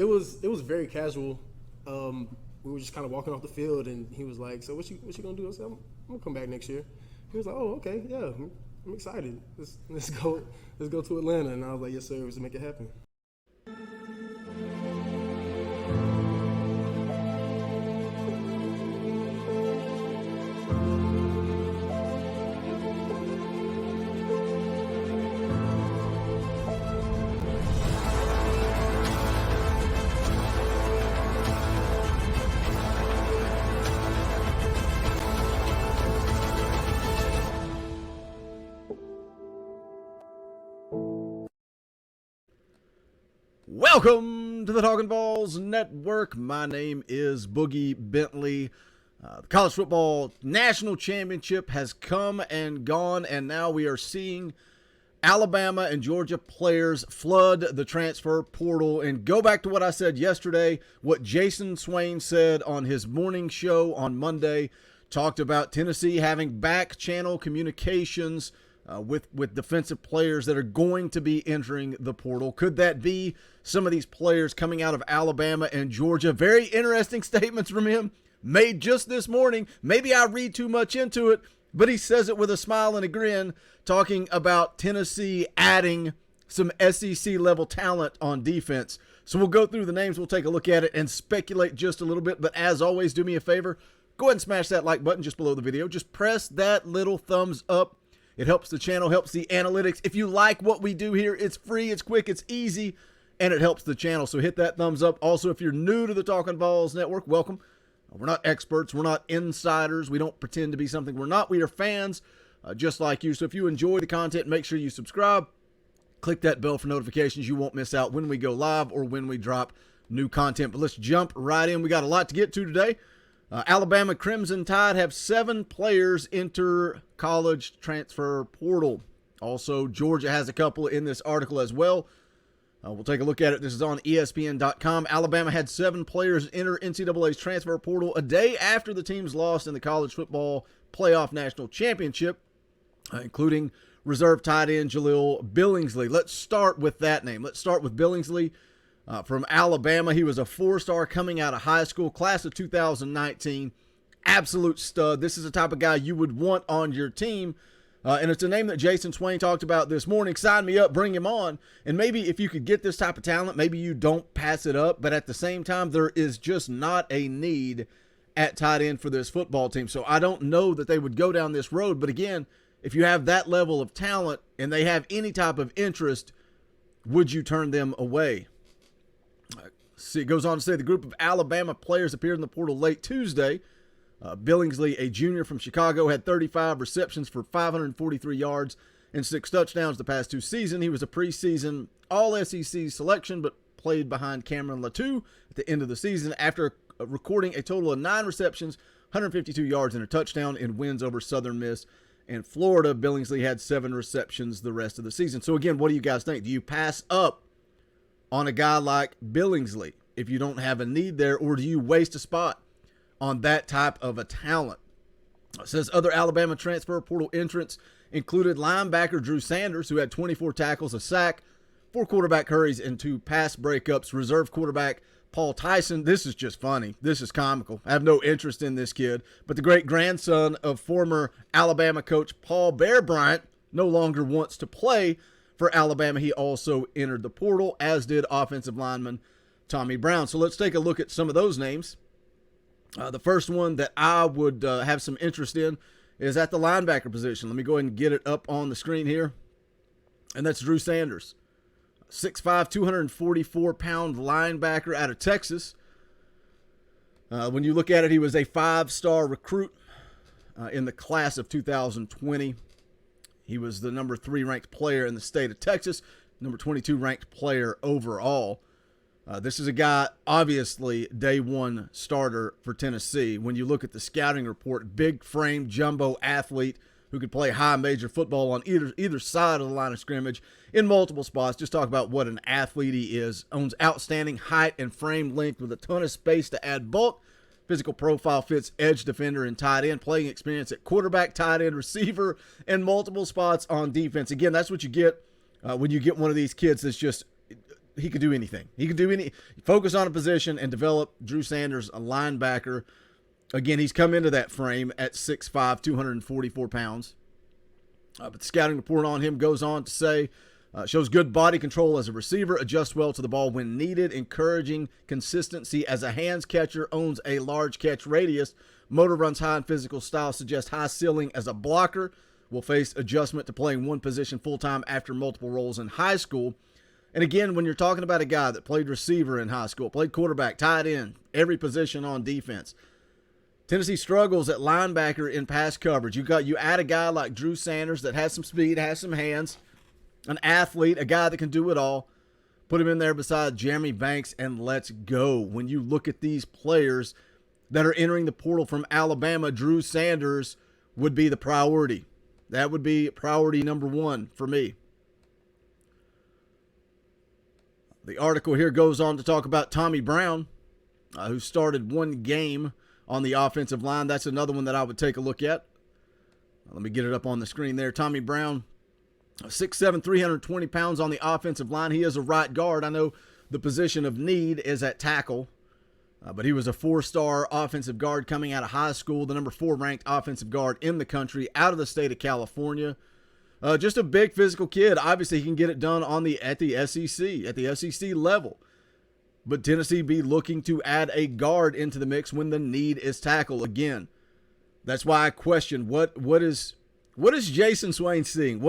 it was very casual. We were just kind of walking off the field, and he was like, "So what you gonna do?" I said, "I'm gonna come back next year." He was like, "Oh, okay, yeah, I'm excited. Let's go to Atlanta." And I was like, "Yes, sir. Let's make it happen." Welcome to the Talkin VAWLS Network. My name is Boogie Bentley. The college football national championship has come and gone, and now we are seeing Alabama and Georgia players flood the transfer portal. And go back to what I said yesterday, what Jason Swain said on his morning show on Monday, talked about Tennessee having back channel communications with defensive players that are going to be entering the portal. Could that be some of these players coming out of Alabama and Georgia? Very interesting statements from him made just this morning. Maybe I read too much into it, but he says it with a smile and a grin, talking about Tennessee adding some SEC level talent on defense. So we'll go through the names, we'll take a look at it and speculate just a little bit. But as always, do me a favor, go ahead and smash that like button just below the video. Just press that little thumbs up. It helps the channel, helps the analytics. If you like what we do here, it's free, it's quick, it's easy, and it helps the channel. So hit that thumbs up. Also, if you're new to the Talkin VAWLS Network, welcome. We're not experts. We're not insiders. We don't pretend to be something we're not. We are fans just like you. So if you enjoy the content, make sure you subscribe. Click that bell for notifications. You won't miss out when we go live or when we drop new content. But let's jump right in. We got a lot to get to today. Alabama Crimson Tide have 7 players enter college transfer portal. Also, Georgia has a couple in this article as well. We'll take a look at it. This is on ESPN.com. Alabama had 7 players enter NCAA's transfer portal a day after the teams lost in the college football playoff national championship, including reserve tight end Jaleel Billingsley. Let's start with that name. Let's start with Billingsley. From Alabama. He was a 4-star coming out of high school, class of 2019. Absolute stud. This is the type of guy you would want on your team. And it's a name that Jason Swain talked about this morning. Sign me up, bring him on. And maybe if you could get this type of talent, maybe you don't pass it up. But at the same time, there is just not a need at tight end for this football team. So I don't know that they would go down this road. But again, if you have that level of talent and they have any type of interest, would you turn them away? It goes on to say the group of Alabama players appeared in the portal late Tuesday. Billingsley, a junior from Chicago, had 35 receptions for 543 yards and 6 touchdowns the past 2 seasons. He was a preseason All-SEC selection, but played behind Cameron Latou at the end of the season after recording a total of 9 receptions, 152 yards, and a touchdown in wins over Southern Miss and Florida. Billingsley had 7 receptions the rest of the season. So again, what do you guys think? Do you pass up on a guy like Billingsley if you don't have a need there, or do you waste a spot on that type of a talent? It says other Alabama transfer portal entrants included linebacker Drew Sanders, who had 24 tackles, a sack, 4 quarterback hurries, and 2 pass breakups. Reserve quarterback Paul Tyson. This is just funny. This is comical. I have no interest in this kid, but the great grandson of former Alabama coach Paul Bear Bryant no longer wants to play for Alabama. He also entered the portal, as did offensive lineman Tommy Brown. So let's take a look at some of those names. The first one that I would have some interest in is at the linebacker position. Let me go ahead and get it up on the screen here. And that's Drew Sanders, 6'5", 244-pound linebacker out of Texas. When you look at it, he was a 5-star recruit in the class of 2020. He was the number 3 ranked player in the state of Texas, number 22 ranked player overall. This is a guy, obviously, day 1 starter for Tennessee. When you look at the scouting report, big frame, jumbo athlete who could play high major football on either side of the line of scrimmage in multiple spots. Just talk about what an athlete he is. Owns outstanding height and frame length with a ton of space to add bulk. Physical profile fits edge defender and tight end. Playing experience at quarterback, tight end, receiver, and multiple spots on defense. Again, that's what you get when you get one of these kids that's just he could do anything. He could do focus on a position and develop Drew Sanders, a linebacker. Again, he's come into that frame at 6'5", 244 pounds. But the scouting report on him goes on to say, shows good body control as a receiver, adjusts well to the ball when needed, encouraging consistency as a hands catcher, owns a large catch radius, motor runs high and physical style, suggests high ceiling as a blocker, will face adjustment to playing one position full-time after multiple roles in high school. And again, when you're talking about a guy that played receiver in high school, played quarterback, tight end, every position on defense, Tennessee struggles at linebacker in pass coverage. You add a guy like Drew Sanders that has some speed, has some hands, an athlete, a guy that can do it all. Put him in there beside Jeremy Banks, and let's go. When you look at these players that are entering the portal from Alabama, Drew Sanders would be the priority. That would be priority number one for me. The article here goes on to talk about Tommy Brown, who started one game on the offensive line. That's another one that I would take a look at. Let me get it up on the screen there. Tommy Brown, 6'7", 320 pounds on the offensive line. He is a right guard. I know the position of need is at tackle, but he was a 4-star offensive guard coming out of high school, the number 4 ranked offensive guard in the country out of the state of California. Just a big physical kid. Obviously, he can get it done at the SEC level. But Tennessee be looking to add a guard into the mix when the need is tackle again. That's why I question what is Jason Swain seeing?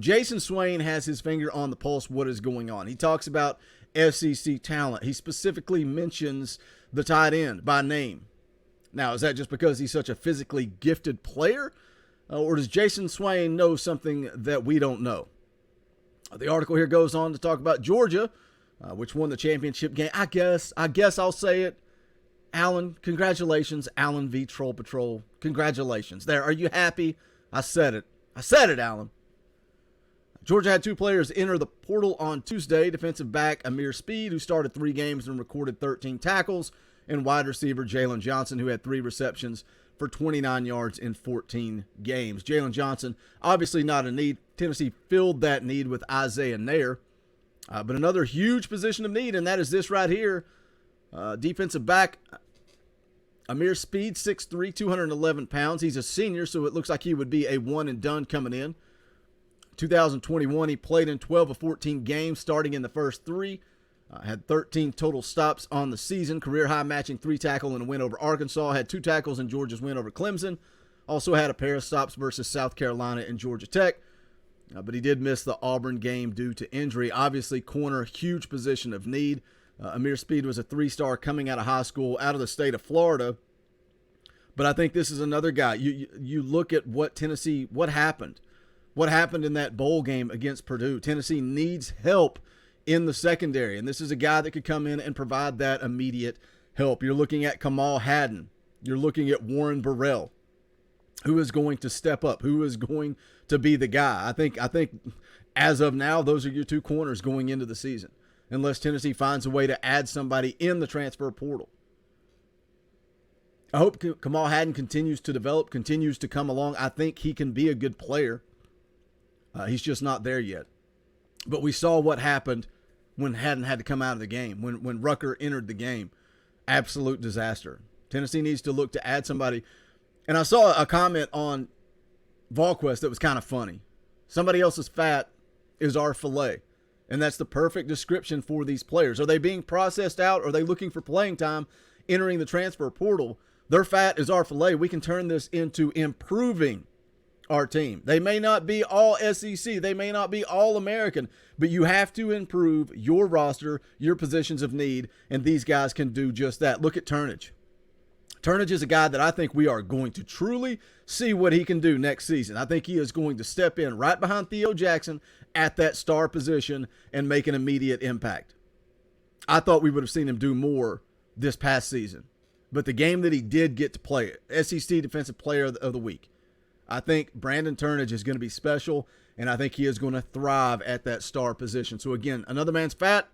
Jason Swain has his finger on the pulse. What is going on? He talks about SEC talent. He specifically mentions the tight end by name. Now, is that just because he's such a physically gifted player? Or does Jason Swain know something that we don't know? The article here goes on to talk about Georgia, which won the championship game. I guess I'll say it. Allen, congratulations. Allen v. Troll Patrol. Congratulations. There, are you happy? I said it, Allen. Georgia had 2 players enter the portal on Tuesday. Defensive back Amir Speed, who started 3 games and recorded 13 tackles, and wide receiver Jalen Johnson, who had 3 receptions for 29 yards in 14 games. Jalen Johnson, obviously not a need. Tennessee filled that need with Isaiah Nair. But another huge position of need, and that is this right here. Defensive back Amir Speed, 6'3", 211 pounds. He's a senior, so it looks like he would be a one-and-done coming in. 2021, he played in 12 of 14 games, starting in the first 3. Had 13 total stops on the season, career high matching 3 tackle in a win over Arkansas. Had 2 tackles in Georgia's win over Clemson. Also had a pair of stops versus South Carolina and Georgia Tech. But he did miss the Auburn game due to injury. Obviously, corner, huge position of need. Amir Speed was a 3-star coming out of high school out of the state of Florida. But I think this is another guy. You look at what happened. What happened in that bowl game against Purdue. Tennessee needs help in the secondary, and this is a guy that could come in and provide that immediate help. You're looking at Kamal Haddon. You're looking at Warren Burrell. Who is going to step up? Who is going to be the guy? I think as of now, those are your 2 corners going into the season, unless Tennessee finds a way to add somebody in the transfer portal. I hope Kamal Haddon continues to develop, continues to come along. I think he can be a good player. He's just not there yet. But we saw what happened when Haddon had to come out of the game, when Rucker entered the game. Absolute disaster. Tennessee needs to look to add somebody. And I saw a comment on VAWLS that was kind of funny. Somebody else's fat is our filet. And that's the perfect description for these players. Are they being processed out? Are they looking for playing time entering the transfer portal? Their fat is our filet. We can turn this into improving our team. They may not be all SEC. They may not be all American, but you have to improve your roster, your positions of need, and these guys can do just that. Look at Turnage. Turnage is a guy that I think we are going to truly see what he can do next season. I think he is going to step in right behind Theo Jackson at that star position and make an immediate impact. I thought we would have seen him do more this past season, but the game that he did get to play, SEC Defensive Player of the Week, I think Brandon Turnage is going to be special, and I think he is going to thrive at that star position. So, again, another man's fat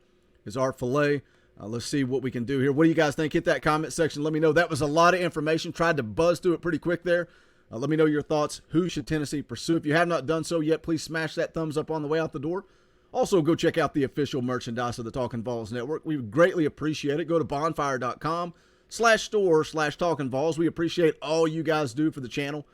is our filet. Let's see what we can do here. What do you guys think? Hit that comment section. Let me know. That was a lot of information. Tried to buzz through it pretty quick there. Let me know your thoughts. Who should Tennessee pursue? If you have not done so yet, please smash that thumbs up on the way out the door. Also, go check out the official merchandise of the Talkin' VAWLS Network. We would greatly appreciate it. Go to bonfire.com/store/Talkin' VAWLS. We appreciate all you guys do for the channel.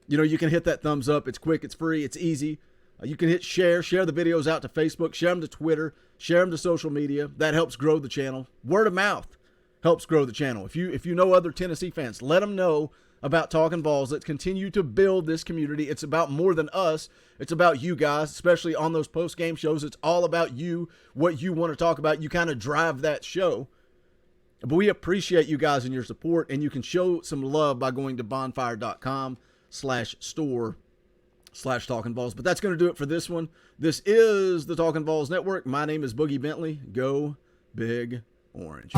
You know, you can hit that thumbs up. It's quick, it's free, it's easy. You can hit share the videos out to Facebook, share them to Twitter, share them to social media. That helps grow the channel. Word of mouth helps grow the channel. If you know other Tennessee fans, let them know about Talkin' VAWLS. Let's continue to build this community. It's about more than us. It's about you guys, especially on those post-game shows. It's all about you, what you want to talk about. You kind of drive that show. But we appreciate you guys and your support, and you can show some love by going to bonfire.com/store/Talkin' VAWLS. But that's going to do it for this one. This is the Talkin' VAWLS Network. My name is Boogie Bentley. Go Big Orange.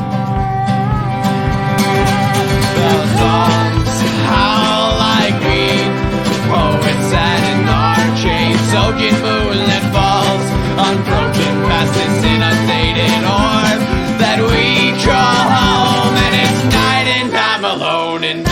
How like me, poets sat in our chains, soaking moonlit falls, unbroken past this inundated orb that we draw home, and it's night and I'm alone in